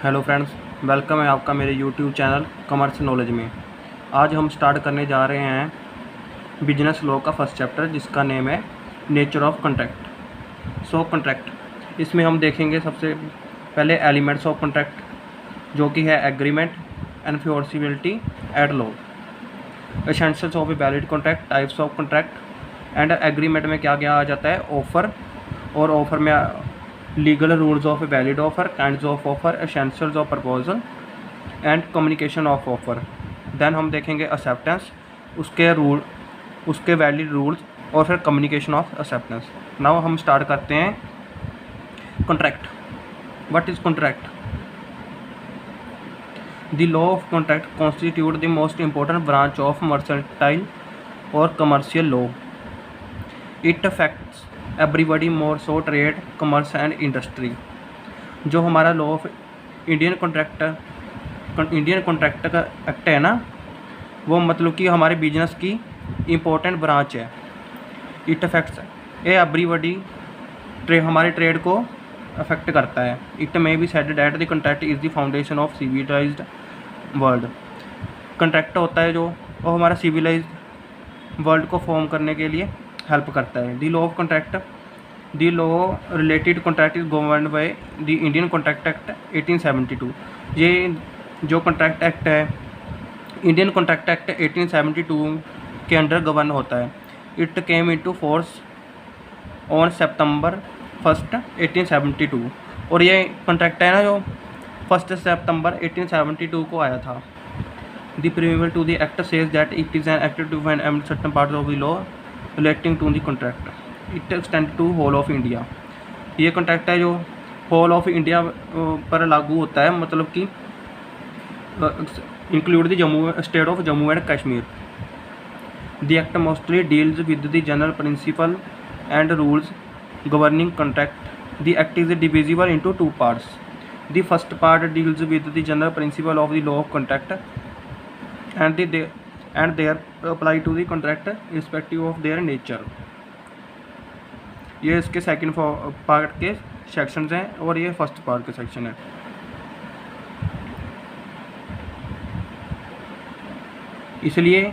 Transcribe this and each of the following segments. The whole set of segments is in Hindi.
हेलो फ्रेंड्स, वेलकम है आपका मेरे यूट्यूब चैनल कॉमर्स नॉलेज में। आज हम स्टार्ट करने जा रहे हैं बिजनेस लॉ का फर्स्ट चैप्टर, जिसका नेम है नेचर ऑफ कॉन्ट्रैक्ट। कॉन्ट्रैक्ट इसमें हम देखेंगे सबसे पहले एलिमेंट्स ऑफ कॉन्ट्रैक्ट, जो कि है agreement, enforceability at law, essentials of a valid contract, types of contract and agreement में क्या क्या आ जाता है, ऑफर, और ऑफर में legal rules of a valid offer, kinds of offer, essentials of proposal and communication of offer. Then हम देखेंगे एक्सेप्टेंस, उसके रूल, उसके वैलिड रूल्स और फिर कम्युनिकेशन ऑफ एक्सेप्टेंस। नाउ हम स्टार्ट करते हैं contract. What is contract? The law of contract constitute the most important branch of mercantile और commercial law. It affects everybody more so trade, commerce and industry. जो हमारा लॉ ऑफ इंडियन कॉन्ट्रैक्ट का एक्ट है ना, वो मतलब कि हमारे बिजनेस की इम्पोर्टेंट ब्रांच है। इट अफेक्ट्स एवरीबडी, हमारे ट्रेड को अफेक्ट करता है। It may be said that the contract is the foundation of civilised world. Contract होता है जो वो हमारा सिविलाइज्ड वर्ल्ड को फॉर्म करने के लिए हेल्प करता है। The law of contract, the law related contract is governed by the Indian contract act 1872। ये जो कॉन्ट्रैक्ट एक्ट है, इंडियन कॉन्ट्रैक्ट एक्ट 1872 के अंडर गवर्न होता है। It came into force on सितंबर 1, 1872। और ये कॉन्ट्रैक्ट है ना, जो 1 सितंबर 1872 को आया था। The preamble to the act says that it is an act to define and certain parts of the law relating to the contract. It extend to whole of India. ये कॉन्ट्रैक्ट है जो होल ऑफ इंडिया पर लागू होता है, मतलब कि include the state of Jammu and Kashmir. The act mostly deals with the general principle and rules governing contract. The act is divisible into two parts. The first part deals with the general principle of the law of contract and they are apply to the contract irrespective of their nature। ये इसके सेकंड पार्ट के सेक्शंस हैं और ये फर्स्ट पार्ट के सेक्शन है। इसलिए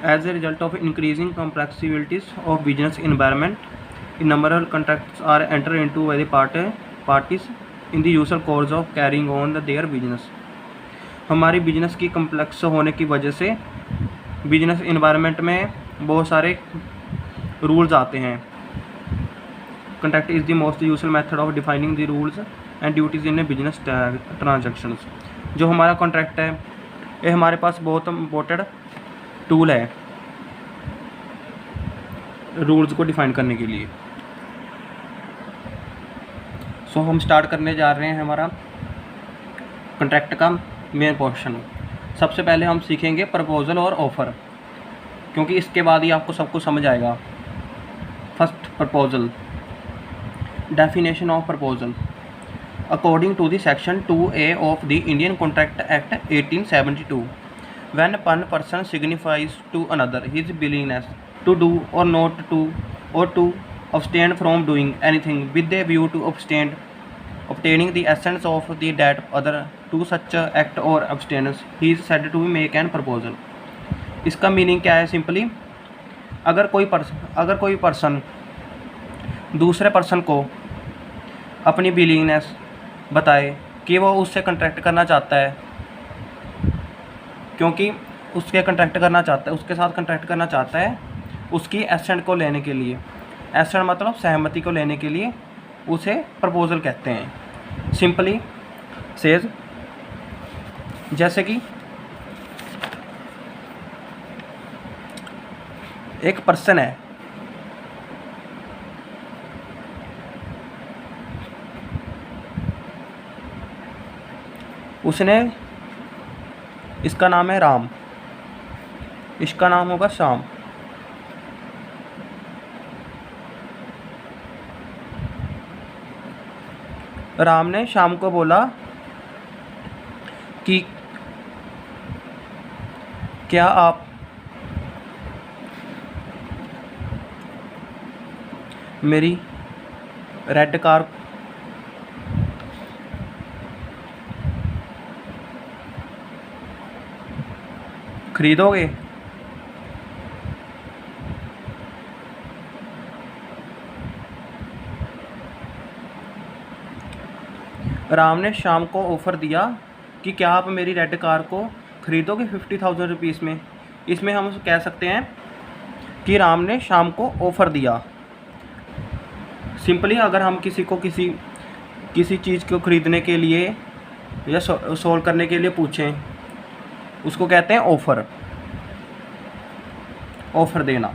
as a result of increasing complexibilities of business environment, innumerable contracts are enter into by the parties in the usual course of carrying on their business. हमारी बिजनेस की कम्प्लेक्स होने की वजह से बिजनेस इन्वायरमेंट में बहुत सारे रूल्स आते हैं। Contract is the most useful method of defining the rules and duties in A business transactions. जो हमारा कॉन्ट्रैक्ट है, ये हमारे पास बहुत इम्पोर्टेंट टूल है रूल्स को डिफाइन करने के लिए। सो हम स्टार्ट करने जा रहे हैं हमारा कॉन्ट्रैक्ट का मेन पोर्शन। सबसे पहले हम सीखेंगे प्रपोजल और ऑफ़र, क्योंकि इसके बाद ही आपको सब कुछ समझ आएगा। First, proposal. Definition of proposal. According to the section 2A of the Indian contract act 1872, when one person signifies to another his willingness to do और not to or to abstain from doing anything with a view to obtaining the essence of the that other to such act or abstinence, he is said to make an proposal। इसका मीनिंग क्या है? सिंपली, अगर कोई पर्सन दूसरे पर्सन को अपनी विलिंगनेस बताए कि वो उससे कॉन्ट्रैक्ट करना चाहता है, क्योंकि उसके साथ कॉन्ट्रैक्ट करना चाहता है, उसकी एसेंट को लेने के लिए, एसेंट मतलब सहमति को लेने के लिए उसे प्रपोजल कहते हैं। सिंपली सेज, जैसे कि एक पर्सन है, उसने, इसका नाम है राम, इसका नाम होगा श्याम। राम ने श्याम को बोला कि क्या आप मेरी रेड कार खरीदोगे? राम ने शाम को ऑफ़र दिया कि क्या आप मेरी रेड कार को खरीदोगे 50,000 रुपीज़ में। इसमें हम कह सकते हैं कि राम ने शाम को ऑफ़र दिया। सिंपली अगर हम किसी को किसी चीज़ को ख़रीदने के लिए या सोल्व करने के लिए पूछें, उसको कहते हैं ऑफ़र, ऑफ़र देना।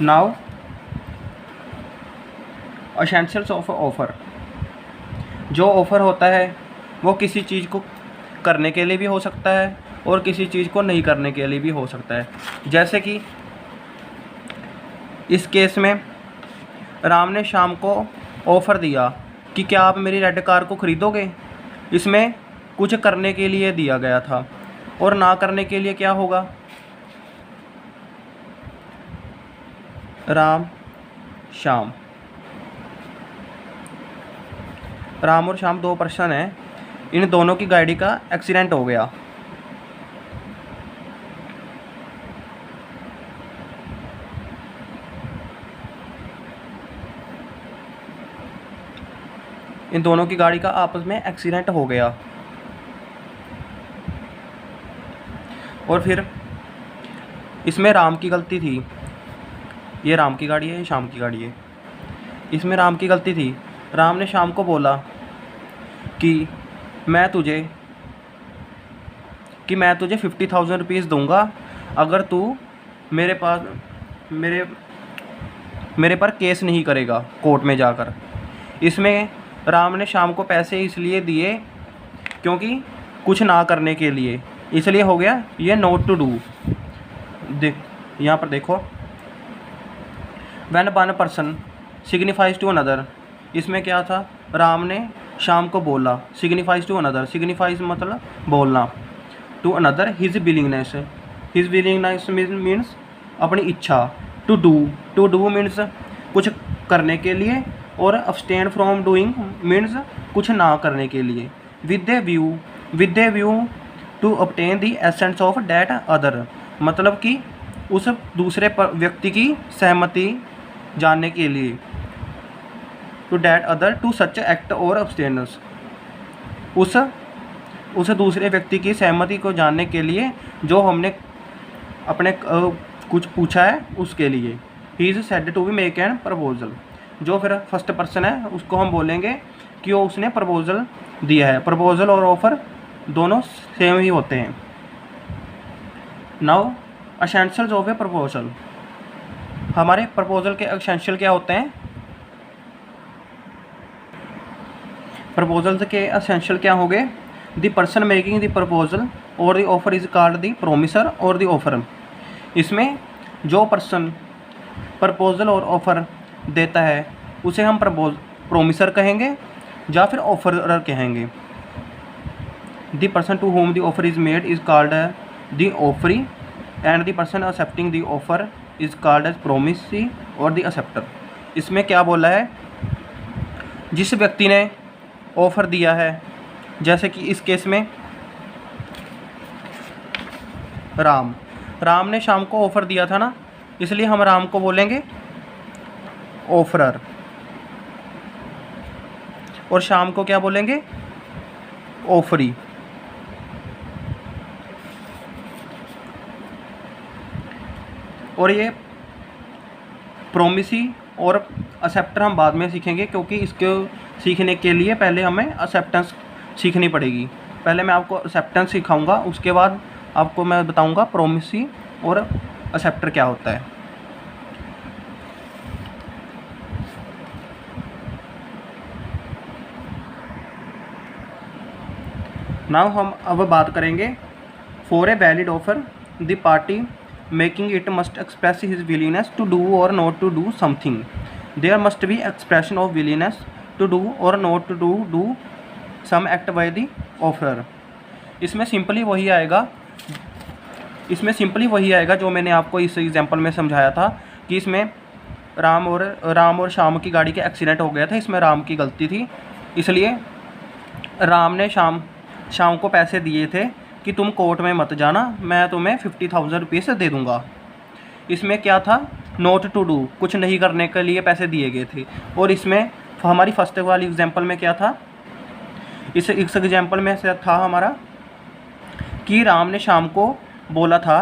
Now essentials of offer. जो ऑफ़र होता है वो किसी चीज़ को करने के लिए भी हो सकता है और किसी चीज़ को नहीं करने के लिए भी हो सकता है। जैसे कि इस केस में राम ने शाम को ऑफ़र दिया कि क्या आप मेरी रेड कार को ख़रीदोगे। इसमें कुछ करने के लिए दिया गया था और ना करने के लिए क्या होगा? राम शाम। राम और शाम दो पर्सन हैं, इन दोनों की गाड़ी का एक्सीडेंट हो गया। इन दोनों की गाड़ी का आपस में एक्सीडेंट हो गया और फिर इसमें राम की गलती थी। ये राम की गाड़ी है, ये शाम की गाड़ी है। इसमें राम की गलती थी। राम ने शाम को बोला कि मैं तुझे 50,000 रुपीज़ दूँगा अगर तू मेरे पर केस नहीं करेगा कोर्ट में जाकर। इसमें राम ने शाम को पैसे इसलिए दिए क्योंकि कुछ ना करने के लिए, इसलिए हो गया ये नॉट टू डू। यहाँ पर देखो, when one person signifies to another. इसमें क्या था? राम ने शाम को बोला, सिग्निफाइज टू अनदर, सिग्निफाइज मतलब बोलना, to another his willingness. His willingness means अपनी इच्छा। टू डू मीन्स कुछ करने के लिए और अब्सटेन फ्रॉम डूइंग मीन्स कुछ ना करने के लिए। With a view to obtain the assent of that other, मतलब कि उस दूसरे व्यक्ति की सहमति जानने के लिए। To that other to such act or abstinence, उस दूसरे व्यक्ति की सहमति को जानने के लिए जो हमने अपने कुछ पूछा है उसके लिए। He is said to be make an proposal. जो फिर फर्स्ट पर्सन है उसको हम बोलेंगे कि वो उसने प्रपोजल दिया है। प्रपोजल और ऑफ़र दोनों सेम ही होते हैं। Now essentials of a proposal. हमारे प्रपोजल के एसेंशियल क्या होते हैं? प्रपोजल के एसेंशियल क्या होंगे? The person making the proposal और the offer is called the promiser और द ऑफर। इसमें जो पर्सन प्रपोजल और ऑफर देता है उसे हम प्रोमिसर कहेंगे या फिर ऑफरर कहेंगे। The person to whom the offer is made is called the offeree and the person accepting the offer is called as promisee or the acceptor. इसमें क्या बोला है? जिस व्यक्ति ने ऑफ़र दिया है, जैसे कि इस केस में राम ने शाम को ऑफ़र दिया था ना, इसलिए हम राम को बोलेंगे ऑफरर और शाम को क्या बोलेंगे? ऑफरी। और ये प्रोमिसी और एक्सेप्टर हम बाद में सीखेंगे, क्योंकि इसको सीखने के लिए पहले हमें एक्सेप्टेंस सीखनी पड़ेगी। पहले मैं आपको एक्सेप्टेंस सिखाऊंगा, उसके बाद आपको मैं बताऊंगा प्रोमिसी और एक्सेप्टर क्या होता है। नाउ हम अब बात करेंगे for a valid offer the party making it must express his willingness to do और not to do something. There must be expression of willingness to do और not to do some act by the offerer. इसमें सिंपली वही आएगा जो मैंने आपको इस एग्जांपल में समझाया था कि इसमें राम और शाम की गाड़ी का एक्सीडेंट हो गया था। इसमें राम की गलती थी, इसलिए राम ने शाम शाम को पैसे दिए थे कि तुम कोर्ट में मत जाना, मैं तुम्हें 50,000 रुपीज़ दे दूँगा। इसमें क्या था, नॉट टू डू, कुछ नहीं करने के लिए पैसे दिए गए थे। और इसमें हमारी फर्स्ट वाली एग्जाम्पल में क्या था, इस एग्जाम्पल में से था हमारा कि राम ने शाम को बोला था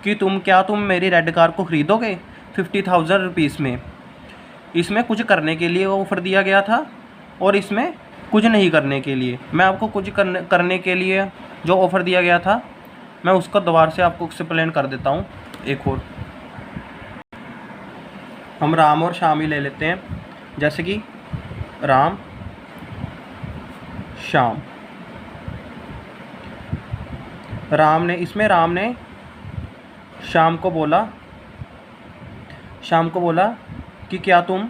कि तुम मेरी रेड कार को ख़रीदोगे 50,000 रुपीज़ में। इसमें कुछ करने के लिए ऑफ़र दिया गया था और इसमें कुछ नहीं करने के लिए। मैं आपको कुछ करने के लिए जो ऑफ़र दिया गया था मैं उसको दोबारा से आपको एक्सप्लेन कर देता हूँ। एक और हम राम और श्याम ही ले लेते हैं, जैसे कि राम श्याम। राम ने श्याम को बोला कि क्या तुम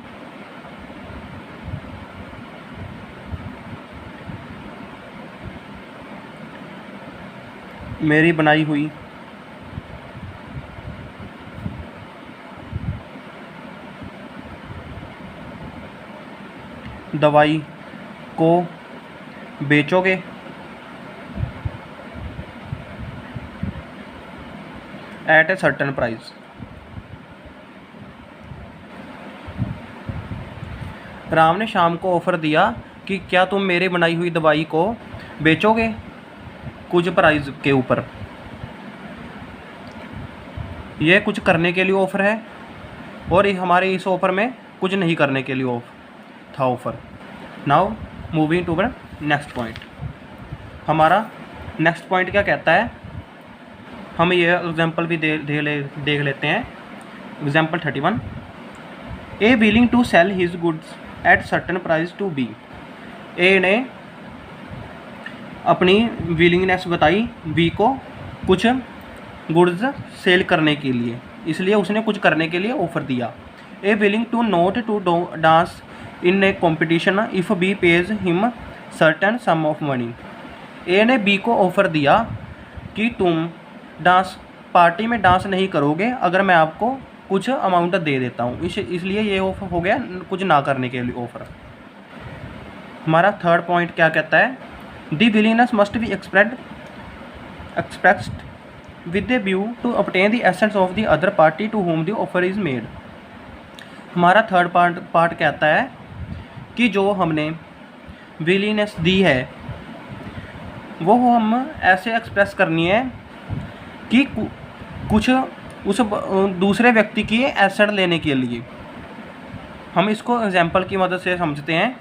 मेरी बनाई हुई दवाई को बेचोगे? At a certain price. Ram ने शाम को ऑफ़र दिया कि क्या तुम मेरी बनाई हुई दवाई को बेचोगे कुछ प्राइस के ऊपर। यह कुछ करने के लिए ऑफ़र है और हमारे इस ऑफ़र में कुछ नहीं करने के लिए था offer. Now moving to the next point. हमारा नेक्स्ट पॉइंट क्या कहता है, हम ये एग्जाम्पल भी देख लेते हैं। Example 31, A willing to sell his goods at certain price to B. A ने अपनी विलिंगनेस बताई बी को कुछ गुड्स सेल करने के लिए, इसलिए उसने कुछ करने के लिए ऑफ़र दिया। A willing to not to dance in a competition if B pays him certain sum of money. A ने बी को ऑफ़र दिया कि तुम पार्टी में डांस नहीं करोगे अगर मैं आपको कुछ अमाउंट दे देता हूँ। इसलिए ये ऑफ़र हो गया कुछ ना करने के लिए ऑफ़र। हमारा थर्ड पॉइंट क्या कहता है, the willingness must be expressed with a view to obtain the assent of the other party to whom the offer is made. हमारा थर्ड पार्ट कहता है कि जो हमने विलिंगनेस दी है वो हम ऐसे एक्सप्रेस करनी है कि कुछ उस दूसरे व्यक्ति की एसेट लेने के लिए। हम इसको एग्जाम्पल की मदद से समझते हैं।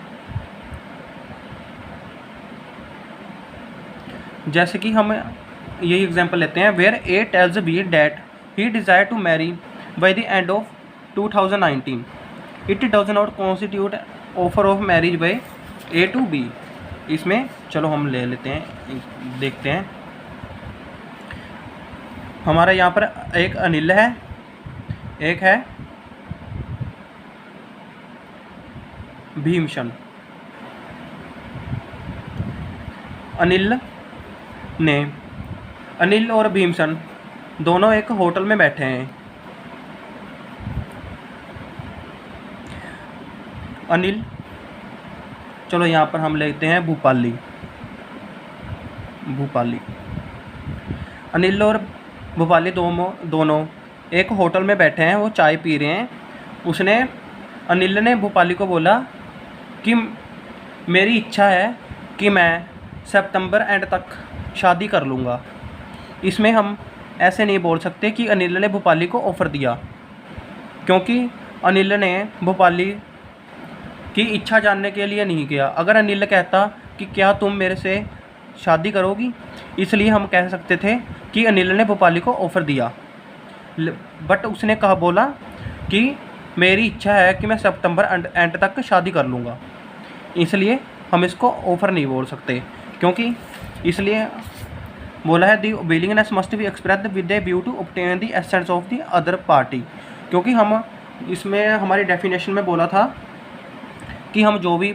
जैसे कि हम यही एग्जाम्पल लेते हैं, where A tells B that he desire to marry by the end of 2019, it does not constitute offer of marriage by A to B. इसमें चलो हम ले लेते हैं, देखते हैं। हमारा यहाँ पर एक अनिल है, एक है भीमशन। अनिल और भीमसन दोनों एक होटल में बैठे हैं। अनिल, चलो यहाँ पर हम लेते हैं भूपाली। अनिल और भूपाली दोनों एक होटल में बैठे हैं, वो चाय पी रहे हैं। अनिल ने भूपाली को बोला कि मेरी इच्छा है कि मैं सितंबर एंड तक शादी कर लूँगा। इसमें हम ऐसे नहीं बोल सकते कि अनिल ने भूपाली को ऑफ़र दिया, क्योंकि अनिल ने भूपाली की इच्छा जानने के लिए नहीं किया। अगर अनिल कहता कि क्या तुम मेरे से शादी करोगी, इसलिए हम कह सकते थे कि अनिल ने भूपाली को ऑफ़र दिया। बट उसने बोला कि मेरी इच्छा है कि मैं सितंबर एंड तक शादी कर लूँगा, इसलिए हम इसको ऑफ़र नहीं बोल सकते। क्योंकि इसलिए बोला है the willingness must be expressed with a view to obtain the assent of the other party. क्योंकि हम इसमें हमारी डेफिनेशन में बोला था कि हम जो भी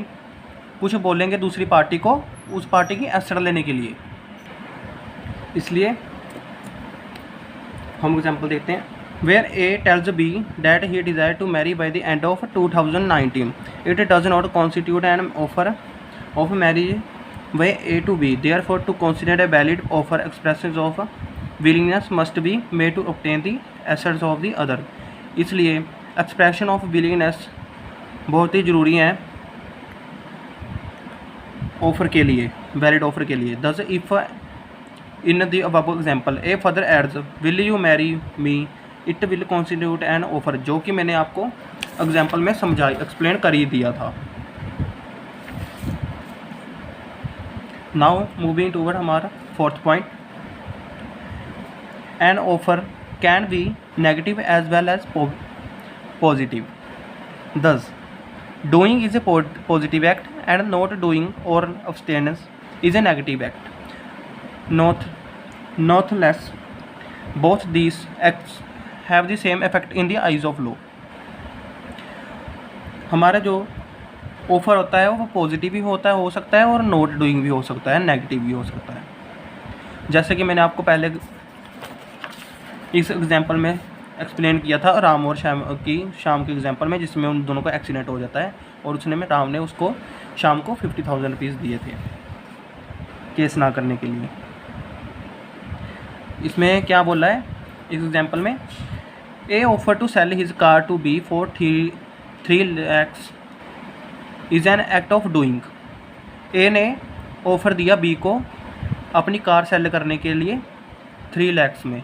कुछ बोलेंगे दूसरी पार्टी को, उस पार्टी की एसेट लेने के लिए। इसलिए हम एग्जाम्पल देखते हैं, where A tells B that he desire to marry by the end of 2019, it does not constitute an offer of marriage way A to B. Therefore, to consider a valid offer, expressions of willingness must be made to obtain the assets of the other. इसलिए एक्सप्रेशन ऑफ विलिंगनेस बहुत ही ज़रूरी है ऑफ़र के लिए, वैलिड ऑफ़र के लिए. Thus, if in the above example a further adds will you marry me, it will constitute an offer, जो कि मैंने आपको एग्जाम्पल में एक्सप्लेन कर ही दिया था. नाउ मूविंग टूवर्ड हमारा fourth point. An offer can be negative as well as positive. Thus doing is a positive act and not doing और abstinence is a negative act. Nonetheless both these acts have the same effect in the eyes of law. हमारा जो ऑफ़र होता है वो पॉजिटिव भी होता है, हो सकता है, और नॉट डूइंग भी हो सकता है, नेगेटिव भी हो सकता है. जैसे कि मैंने आपको पहले इस एग्जांपल में एक्सप्लेन किया था राम और शाम के एग्जांपल में, जिसमें उन दोनों का एक्सीडेंट हो जाता है और राम ने उसको शाम को 50,000 रुपीज़ दिए थे केस ना करने के लिए. इसमें क्या बोला है इस एग्जांपल में, A offer to sell his car to B for 3 lakhs is an act of doing. A ने ऑफ़र दिया बी को अपनी कार सेल करने के लिए 3 lakhs में.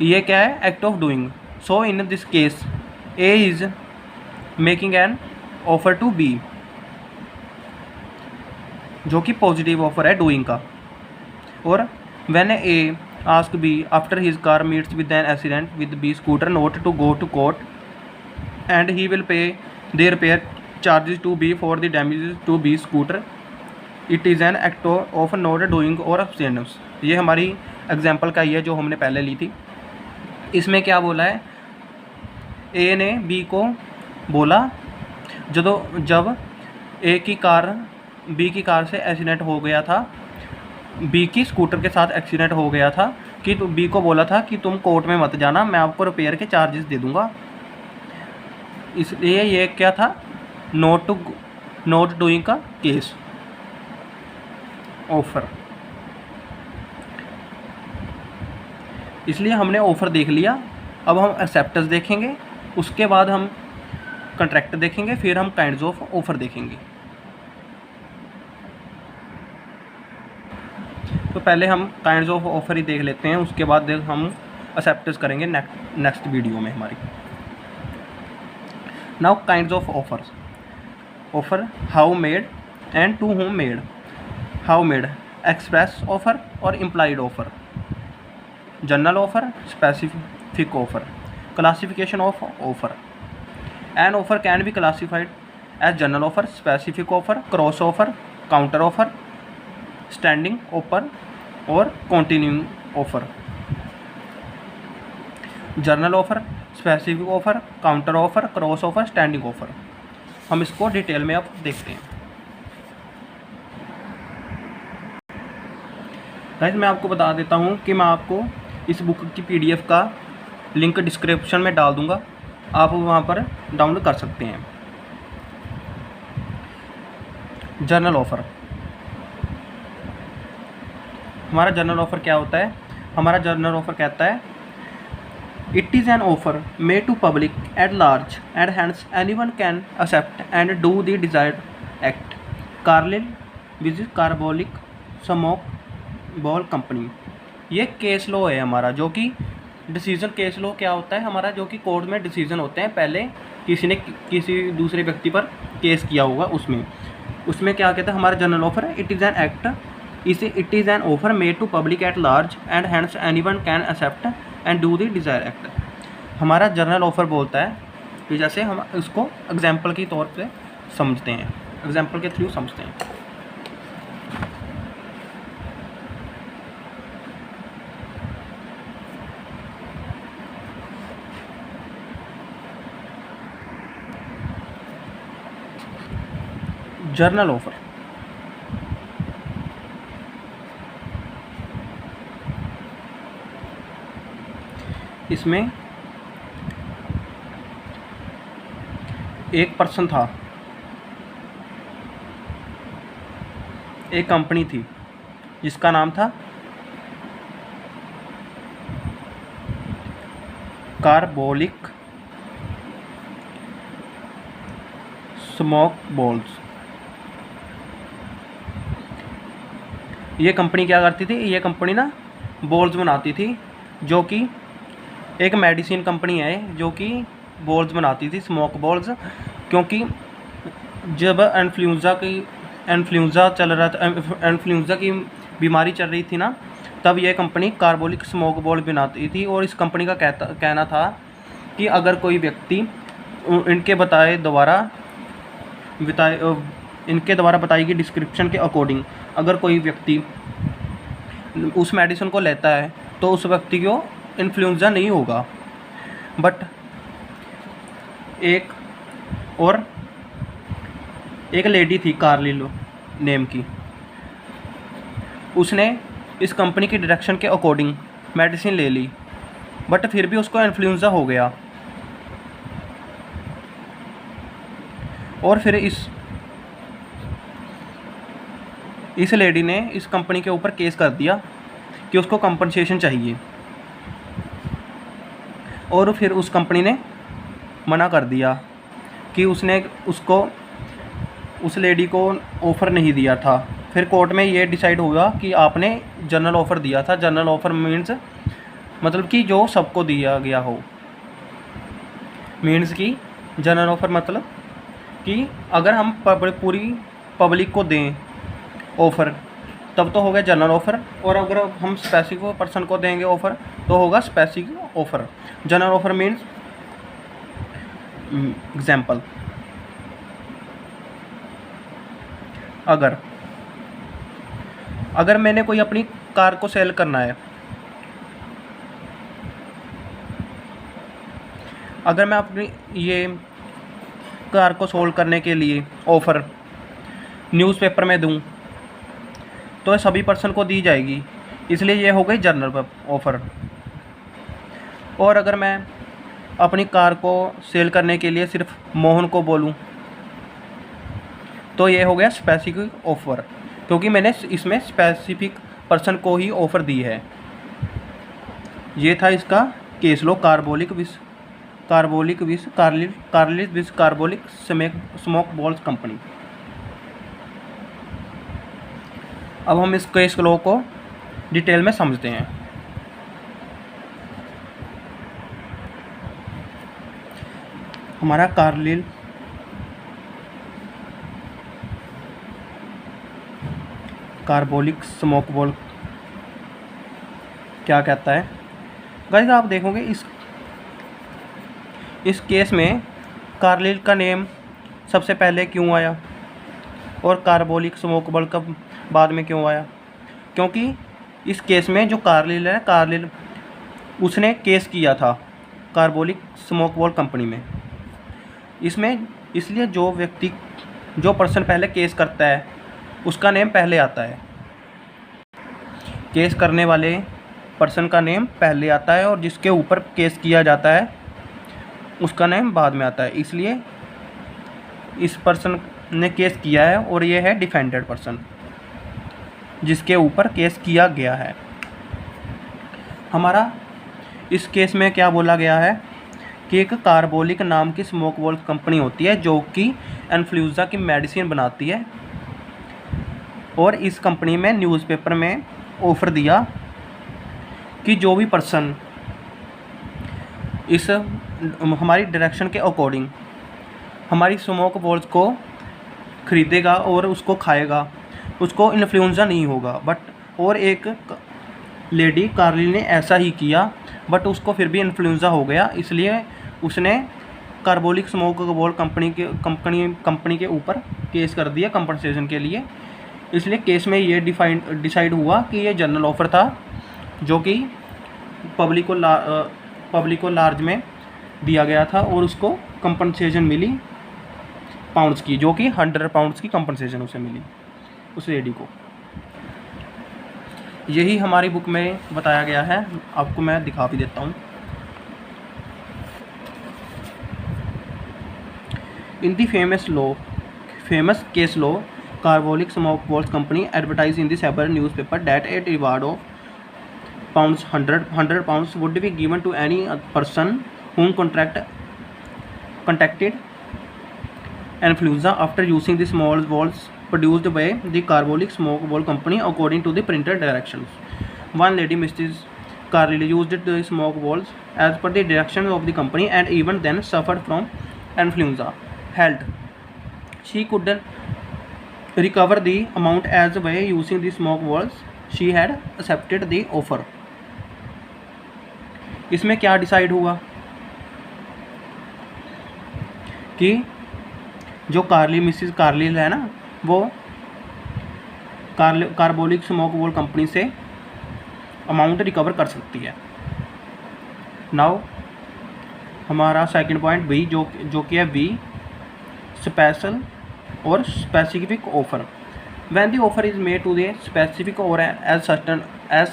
ये क्या है? Act of doing. So in this case A is making an offer to B, जो कि पॉजिटिव ऑफर है डूइंग का. और when A ask B after his car meets with an accident with B scooter not to go to court and he will pay the repair charges to B for the damages to B scooter, it is an act of not doing or abstinence. ये हमारी एग्जांपल का ही है जो हमने पहले ली थी. इसमें क्या बोला है, ए ने बी को बोला जब ए की कार बी की कार से एक्सीडेंट हो गया था, बी की स्कूटर के साथ एक्सीडेंट हो गया था, कि बी को बोला था कि तुम कोर्ट में मत जाना, मैं आपको रिपेयर के चार्जेस दे दूँगा. इसलिए ये क्या था, नॉट डूइंग का केस ऑफ़र. इसलिए हमने ऑफ़र देख लिया. अब हम एक्सेप्टेंस देखेंगे, उसके बाद हम कॉन्ट्रैक्ट देखेंगे, फिर हम काइंड्स ऑफ ऑफ़र देखेंगे. तो पहले हम काइंड्स ऑफ ऑफ़र ही देख लेते हैं, उसके बाद हम एक्सेप्टेंस करेंगे नेक्स्ट वीडियो में हमारी. Now kinds of offers. offer, how made and to whom made. How made, express offer or implied offer. General offer, specific offer. Classification of offer. An offer can be classified as general offer, specific offer, cross offer, counter offer, standing offer or continuing offer. General offer, specific offer, counter offer, cross offer, standing offer. हम इसको डिटेल में अब देखते हैं. गाइस, मैं आपको बता देता हूँ कि मैं आपको इस बुक की PDF का लिंक डिस्क्रिप्शन में डाल दूँगा, आप वहाँ पर डाउनलोड कर सकते हैं. Journal offer. हमारा जर्नल ऑफ़र क्या होता है? हमारा जर्नल ऑफ़र कहता है, it is an offer made to public at large and hence anyone can accept and do the desired act. Carlyle with Carbolic Smoke Ball Company. ये केस लॉ है हमारा, जो कि डिसीजन. केस लॉ क्या होता है हमारा? जो कि कोर्ट में डिसीजन होते हैं. पहले किसी ने किसी दूसरे व्यक्ति पर केस किया होगा, उसमें क्या कहता है हमारा जर्नल ऑफर है, it is an act, it is an offer made to public at large and hence anyone can accept and do the desired act. हमारा जर्नल ऑफर बोलता है कि जैसे हम इसको एग्जाम्पल के तौर पे समझते हैं, एग्जाम्पल के थ्रू समझते हैं. Journal offer. इसमें एक पर्सन था, एक कंपनी थी जिसका नाम था कार्बोलिक स्मोक बॉल्स। ये कंपनी क्या करती थी, ये कंपनी ना बॉल्स बनाती थी, जो कि एक मेडिसिन कंपनी है जो कि बॉल्स बनाती थी, स्मोक बॉल्स। क्योंकि जब इन्फ्लुएंजा चल रहा था, इन्फ्लुएंजा की बीमारी चल रही थी ना, तब यह कंपनी कार्बोलिक स्मोक बॉल बनाती थी। और इस कंपनी का कहना था कि अगर कोई व्यक्ति इनके द्वारा बताई गई डिस्क्रिप्शन के अकॉर्डिंग अगर कोई व्यक्ति उस मेडिसिन को लेता है तो उस व्यक्ति को इन्फ्लुएंजा नहीं होगा। बट एक लेडी थी कार्लिल नेम की, उसने इस कंपनी की डायरेक्शन के अकॉर्डिंग मेडिसिन ले ली, बट फिर भी उसको इन्फ्लुएंजा हो गया। और फिर इस लेडी ने इस कंपनी के ऊपर केस कर दिया कि उसको कंपनसेशन चाहिए। और फिर उस कंपनी ने मना कर दिया कि उसने उस लेडी को ऑफ़र नहीं दिया था। फिर कोर्ट में ये डिसाइड हुआ कि आपने जनरल ऑफ़र दिया था। जनरल ऑफ़र मीन्स मतलब कि जो सबको दिया गया हो, मीन्स कि जनरल ऑफ़र मतलब कि अगर हम पूरी पब्लिक को दें ऑफ़र तब तो होगा जनरल ऑफ़र, और अगर हम स्पेसिफिक पर्सन को देंगे ऑफ़र तो होगा specific offer. General offer means example, अगर मैंने कोई अपनी कार को सेल करना है, अगर मैं अपनी ये कार को सोल्व करने के लिए ऑफ़र न्यूज़पेपर में दूं तो सभी पर्सन को दी जाएगी, इसलिए ये हो गई जनरल ऑफ़र। और अगर मैं अपनी कार को सेल करने के लिए सिर्फ मोहन को बोलूं तो ये हो गया स्पेसिफिक ऑफ़र, क्योंकि मैंने इसमें स्पेसिफिक पर्सन को ही ऑफ़र दी है। ये था इसका केस लो, कार्बोलिक स्मोक बॉल्स कंपनी। अब हम इस केस लो को डिटेल में समझते हैं। हमारा कार्बोलिक स्मोक बॉल क्या कहता है। गाइस आप देखोगे इस केस में कार्लिल का नेम सबसे पहले क्यों आया और कार्बोलिक स्मोक बॉल का बाद में क्यों आया, क्योंकि इस केस में जो कार्लिल है, कार्लिल उसने केस किया था कार्बोलिक स्मोक बॉल कंपनी में। इसमें इसलिए जो पर्सन पहले केस करता है उसका नेम पहले आता है, केस करने वाले पर्सन का नेम पहले आता है और जिसके ऊपर केस किया जाता है उसका नेम बाद में आता है। इसलिए इस पर्सन ने केस किया है और ये है डिफेंडेड पर्सन जिसके ऊपर केस किया गया है। हमारा इस केस में क्या बोला गया है कि एक कार्बोलिक नाम की स्मोक बॉल कंपनी होती है जो कि इन्फ्लुएंजा की मेडिसिन बनाती है, और इस कंपनी में न्यूज़पेपर में ऑफ़र दिया कि जो भी पर्सन इस हमारी डायरेक्शन के अकॉर्डिंग हमारी स्मोक बॉल्स को ख़रीदेगा और उसको खाएगा उसको इन्फ्लुएंजा नहीं होगा। बट और एक लेडी कार्लिल ने ऐसा ही किया, बट उसको फिर भी इन्फ्लुएंजा हो गया, इसलिए उसने कार्बोलिक स्मोक बॉल कंपनी के ऊपर केस कर दिया कंपनसेशन के लिए। इसलिए केस में ये डिसाइड हुआ कि ये जनरल ऑफ़र था जो कि पब्लिक को लार्ज में दिया गया था और उसको कंपनसेशन मिली पाउंड्स की, जो कि 100 पाउंड्स की कंपनसेशन उसे मिली उस लेडी को। यही हमारी बुक में बताया गया है, आपको मैं दिखा भी देता हूँ। In the famous case law Carbolic Smoke Walls Company advertised in the several newspaper that a reward of pounds 100 pounds would be given to any person whom contacted influenza after using the small walls produced by the Carbolic Smoke Wall Company according to the printed directions. One lady, Mrs. Carlyle, used the smoke walls as per the directions of the company and even then suffered from influenza. Health. She couldn't recover the amount as by using the smoke walls. She had accepted the offer. इसमें क्या डिसाइड हुआ कि जो मिसिस कार्लिल है ना, वो कार्बोलिक स्मोक वॉल कंपनी से अमाउंट रिकवर कर सकती है। नाउ हमारा सेकंड पॉइंट बी जो कि है बी, स्पेशल और specific offer. When the offer is made to the specific और as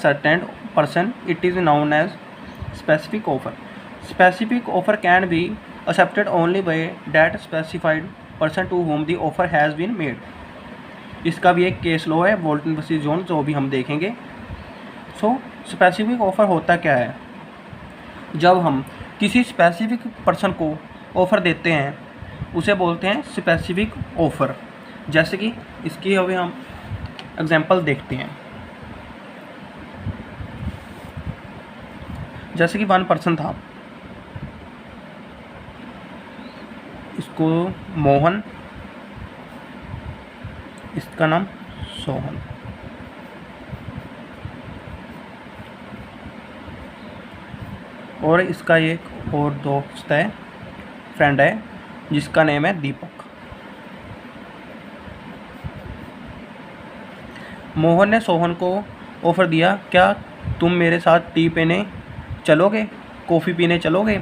certain person it is known as specific offer. Specific offer can be accepted only by that specified person to whom the offer has been made. इसका भी एक केस लॉ है, बोल्टन वर्सेस जोन्स, जो भी हम देखेंगे। सो स्पेसिफिक ऑफ़र होता क्या है? जब हम किसी स्पेसिफिक पर्सन को ऑफ़र देते हैं उसे बोलते हैं स्पेसिफिक ऑफ़र। जैसे कि इसकी अभी हम एग्जांपल देखते हैं। जैसे कि वन पर्सन था, इसको मोहन, इसका नाम सोहन। और इसका एक और दोस्त है, फ्रेंड है, जिसका नेम है दीपक। मोहन ने सोहन को ऑफ़र दिया, क्या तुम मेरे साथ टी पीने चलोगे, कॉफ़ी पीने चलोगे?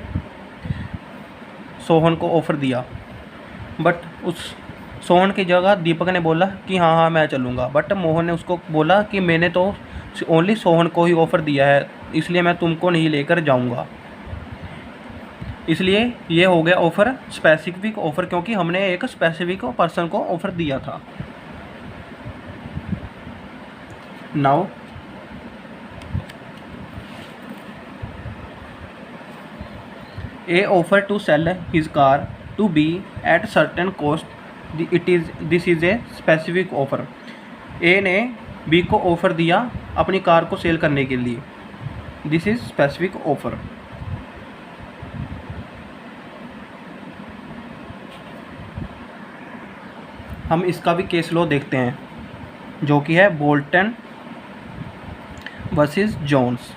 सोहन को ऑफ़र दिया, बट उस सोहन की जगह दीपक ने बोला कि हाँ मैं चलूँगा। बट मोहन ने उसको बोला कि मैंने तो ओनली सोहन को ही ऑफ़र दिया है, इसलिए मैं तुमको नहीं लेकर जाऊँगा। इसलिए ये हो गया ऑफ़र स्पेसिफिक ऑफ़र, क्योंकि हमने एक स्पेसिफिक पर्सन को ऑफ़र दिया था। Now A offer to sell his car to B at certain cost. This is a specific offer. A ने B को ऑफ़र दिया अपनी कार को सेल करने के लिए। This is specific offer. हम इसका भी केस लॉ देखते हैं, जो कि है बोल्टन वर्सेस जोन्स।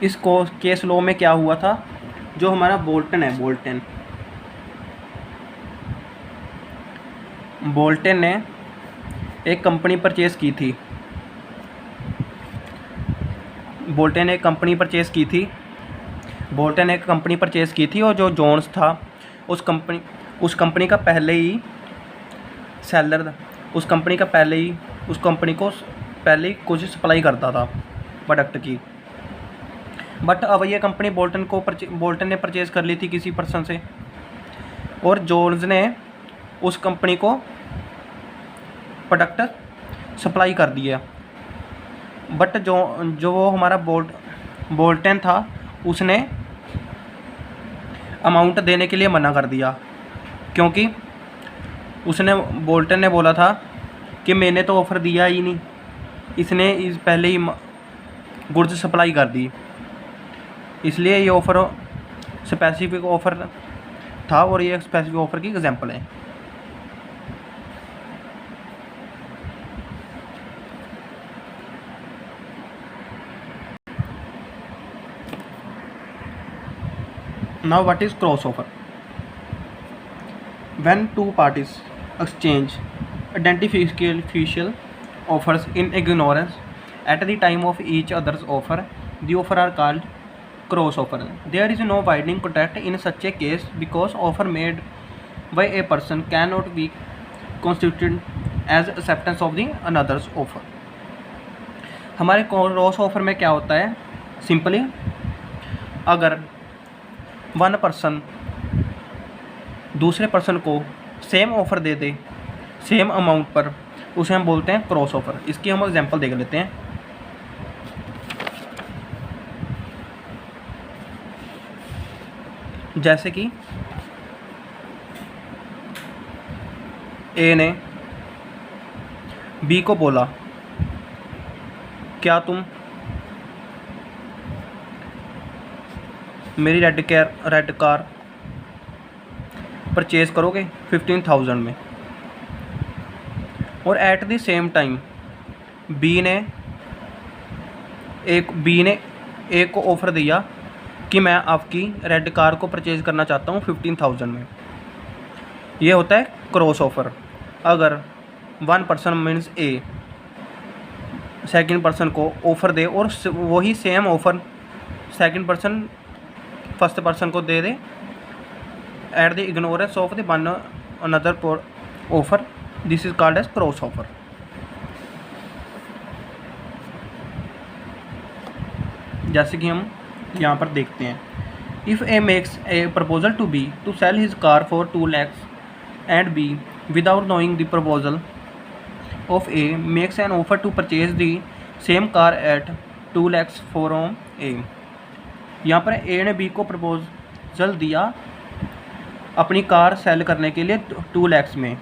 इस केस लॉ में क्या हुआ था? जो हमारा बोल्टन है, बोल्टन ने एक कंपनी परचेज़ की थी। बोल्टन ने एक कंपनी परचेज़ की थी और जो जोन्स था उस कंपनी का पहले ही सेलर था। उस कंपनी को पहले ही कुछ सप्लाई करता था प्रोडक्ट की। बट अब ये कंपनी बोल्टन ने परचेज़ कर ली थी किसी पर्सन से, और जोन्स ने उस कंपनी को प्रोडक्ट सप्लाई कर दिया। बट जो वो हमारा बोल्टन था, उसने अमाउंट देने के लिए मना कर दिया, क्योंकि बोल्टन ने बोला था कि मैंने तो ऑफ़र दिया ही नहीं, इसने पहले ही गुड्स सप्लाई कर दी। इसलिए ये ऑफ़र स्पेसिफिक ऑफ़र था और ये स्पेसिफिक ऑफ़र की एग्जांपल है। Now what is cross offer? When two parties exchange identical offers in ignorance at the time of each other's offer, the offer are called cross offer. There is no binding contract in such a case because offer made by a person cannot be constituted as acceptance of the another's offer. हमारे क्रॉस ऑफर में क्या होता है? सिंपली अगर वन पर्सन दूसरे पर्सन को सेम ऑफ़र दे दे सेम अमाउंट पर, उसे हम बोलते हैं क्रॉस ऑफ़र। इसकी हम एग्जांपल देख लेते हैं। जैसे कि ए ने बी को बोला, क्या तुम मेरी रेड कार परचेज़ करोगे 15,000 में। और at the same time B ने ए को ऑफ़र दिया कि मैं आपकी रेड कार को परचेज़ करना चाहता हूँ 15,000 में। ये होता है क्रॉस ऑफ़र। अगर one person means a second person को ऑफ़र दे और वही same offer second person first person को दे दे at the ignorance of the one another offer, this is called as cross offer. जैसे कि हम यहाँ पर देखते हैं, if A makes a proposal to B to sell his car for 2 lakhs and B without knowing the proposal of A makes an offer to purchase the same car at 2 lakhs from A. यहाँ पर ए ने बी को प्रपोजल दिया अपनी कार सेल करने के लिए 2 lakhs में,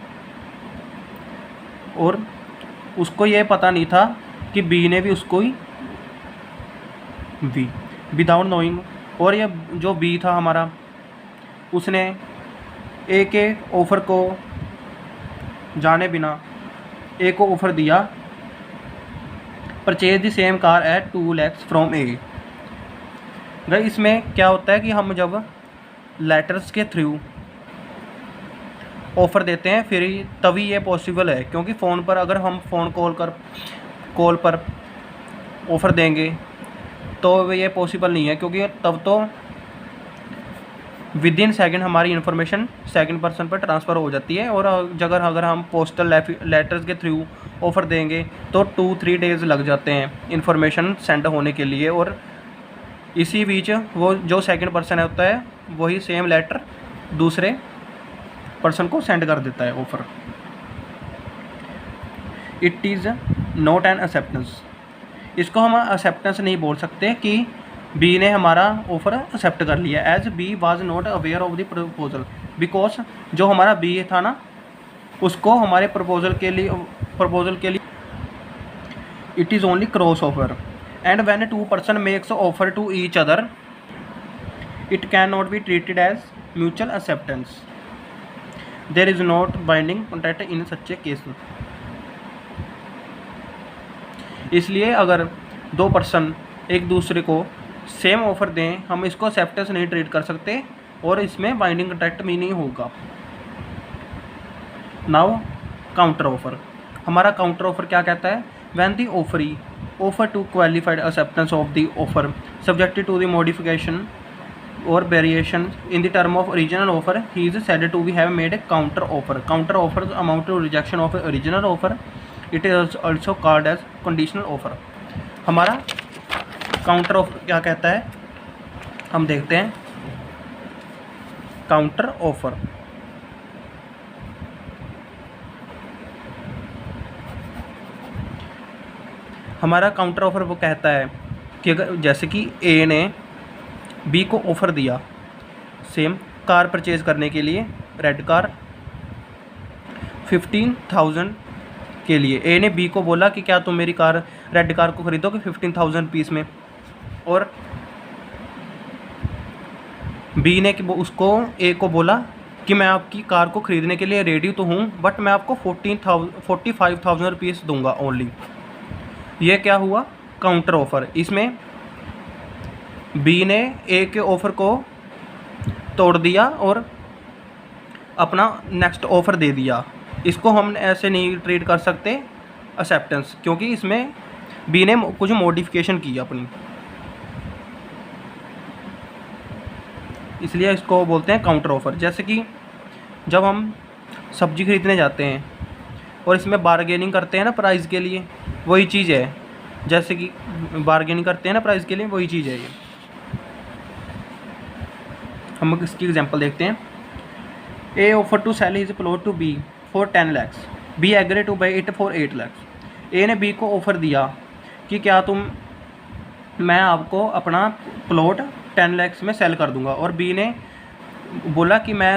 और उसको ये पता नहीं था कि बी ने भी उसको ही विदाउट नोइंग, और ये जो बी था हमारा उसने ए के ऑफ़र को जाने बिना ए को ऑफ़र दिया purchase the same car at 2 lakhs from A. Guys इसमें क्या होता है कि हम जब लेटर्स के थ्रू ऑफ़र देते हैं फिर तभी ये पॉसिबल है, क्योंकि फ़ोन पर अगर हम फ़ोन कॉल पर ऑफ़र देंगे तो ये पॉसिबल नहीं है, क्योंकि तब तो विद इन सेकेंड हमारी इन्फॉर्मेशन सेकंड पर्सन पर ट्रांसफ़र हो जाती है। और अगर हम पोस्टल लेटर्स के थ्रू ऑफ़र देंगे तो 2-3 डेज़ लग जाते हैं इन्फॉर्मेशन सेंड होने के लिए, और इसी बीच वो जो सेकंड पर्सन होता है वही सेम लेटर दूसरे पर्सन को सेंड कर देता है offer. It is not an acceptance. इसको हम एक्सेप्टेंस नहीं बोल सकते कि बी ने हमारा ऑफ़र एक्सेप्ट कर लिया, as B was not aware of the proposal, because जो हमारा बी था ना उसको हमारे प्रपोजल के लिए it is only cross offer. And when 2 person makes offer to each other it can not be treated as mutual acceptance, there is not binding contract in such a case. इसलिए अगर 2 पर्सन एक दूसरे को सेम ऑफ़र दें हम इसको एक्सेप्टेंस नहीं ट्रीट कर सकते और इसमें बाइंडिंग कॉन्ट्रैक्ट भी नहीं होगा। Now counter offer. हमारा काउंटर ऑफ़र क्या कहता है, when the offeree offer to qualified acceptance of the offer subjected to the modification और variation in the term of original offer he is said to be have made a counter offer. Counter offer amount to rejection of original offer, it is also called as conditional offer. हमारा काउंटर ऑफर क्या कहता है हम देखते हैं। काउंटर ऑफर हमारा काउंटर ऑफर वो कहता है कि अगर जैसे कि ए ने बी को ऑफ़र दिया सेम कार परचेज करने के लिए, रेड कार 15,000 के लिए। ए ने बी को बोला कि क्या तुम मेरी रेड कार को ख़रीदोगे 15,000 रुपीस में, और बी ने उसको ए को बोला कि मैं आपकी कार को ख़रीदने के लिए रेडी तो हूँ बट मैं आपको 45,000 रुपीस दूँगा ओनली। ये क्या हुआ, काउंटर ऑफ़र। इसमें बी ने ए के ऑफ़र को तोड़ दिया और अपना नेक्स्ट ऑफ़र दे दिया। इसको हम ऐसे नहीं ट्रीट कर सकते एक्सेप्टेंस, क्योंकि इसमें बी ने कुछ मॉडिफिकेशन की अपनी, इसलिए इसको बोलते हैं काउंटर ऑफ़र। जैसे कि जब हम सब्ज़ी खरीदने जाते हैं और इसमें बारगेनिंग करते हैं ना प्राइस के लिए, वही चीज़ है। जैसे कि बारगेनिंग करते हैं ना प्राइस के लिए, वही चीज़ है ये। हम इसकी एग्जांपल देखते हैं। A offered to sell his plot to B for 10 lakhs. B agreed to buy it for 8 lakhs. A ने B को ऑफ़र दिया कि क्या मैं आपको अपना प्लॉट 10 lakhs में सेल कर दूंगा, और B ने बोला कि मैं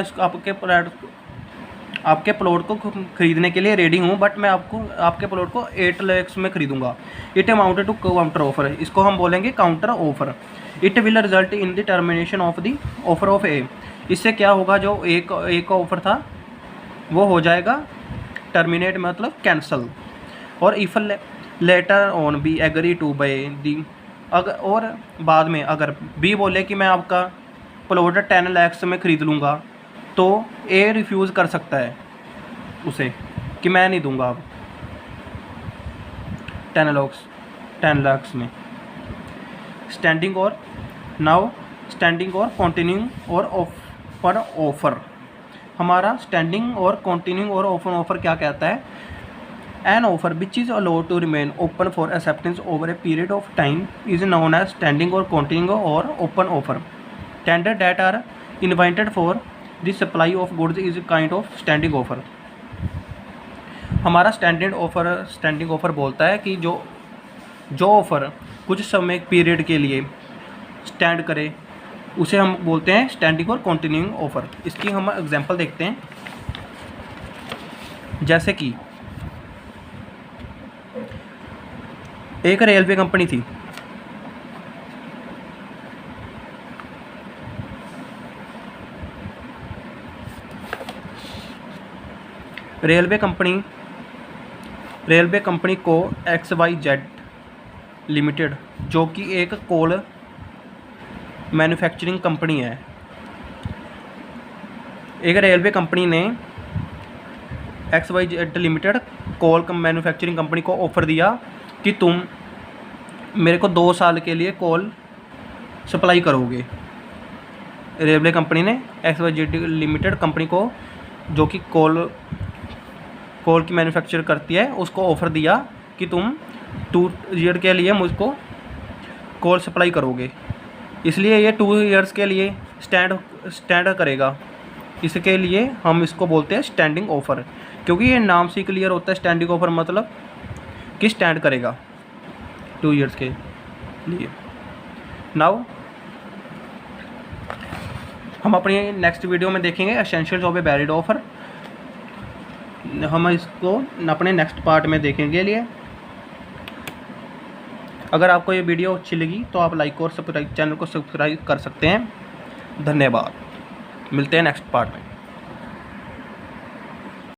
आपके प्लॉट को खरीदने के लिए रेडी हूँ, बट मैं आपके प्लॉट को 8 lakhs में खरीदूंगा. It amounted to counter offer. इसको हम बोलेंगे counter offer. It will result in the termination of the offer of A. इससे क्या होगा, जो एक का ऑफर था वो हो जाएगा टर्मिनेट, मतलब कैंसल. और if later on B agree to buy the, अगर और बाद में अगर बी बोले कि मैं आपका प्लॉट 10 lakhs में ख़रीद लूँगा, तो ए रिफ्यूज़ कर सकता है उसे कि मैं नहीं दूंगा अब 10 lakhs में. Standing or now standing or continuing or open offer. हमारा standing or continuing or open offer क्या कहता है? An offer which is allowed to remain open for acceptance over a period of time is known as standing or continuing or open offer. Tender that are invited for the supply of goods is kind of standing offer. हमारा स्टैंडिंग ऑफर बोलता है कि जो ऑफ़र कुछ समय पीरियड के लिए स्टैंड करे उसे हम बोलते हैं स्टैंडिंग और कंटिन्यूइंग ऑफर. इसकी हम एग्जांपल देखते हैं. जैसे कि एक रेलवे कंपनी थी. रेलवे कंपनी को XYZ लिमिटेड, जो कि एक कोल मैन्युफैक्चरिंग कंपनी है. एक रेलवे कंपनी ने XYZ लिमिटेड कोल मैन्युफैक्चरिंग कंपनी को ऑफ़र दिया कि तुम मेरे को 2 साल के लिए कोल सप्लाई करोगे. रेलवे कंपनी ने XYZ लिमिटेड कंपनी को, जो कि कोल की मैन्युफैक्चर करती है, उसको ऑफ़र दिया कि तुम 2 ईयर के लिए मुझको कोल सप्लाई करोगे. इसलिए ये 2 ईयर्स के लिए स्टैंड करेगा. इसके लिए हम इसको बोलते हैं स्टैंडिंग ऑफ़र, क्योंकि ये नाम से क्लियर होता है. स्टैंडिंग ऑफ़र मतलब कि स्टैंड करेगा 2 ईयर्स के लिए. नाउ हम अपनी नेक्स्ट वीडियो में देखेंगे essentials of a valid offer. हम इसको अपने नेक्स्ट पार्ट में देखेंगे. लिए अगर आपको ये वीडियो अच्छी लगी तो आप लाइक और चैनल को सब्सक्राइब कर सकते हैं. धन्यवाद. मिलते हैं नेक्स्ट पार्ट में.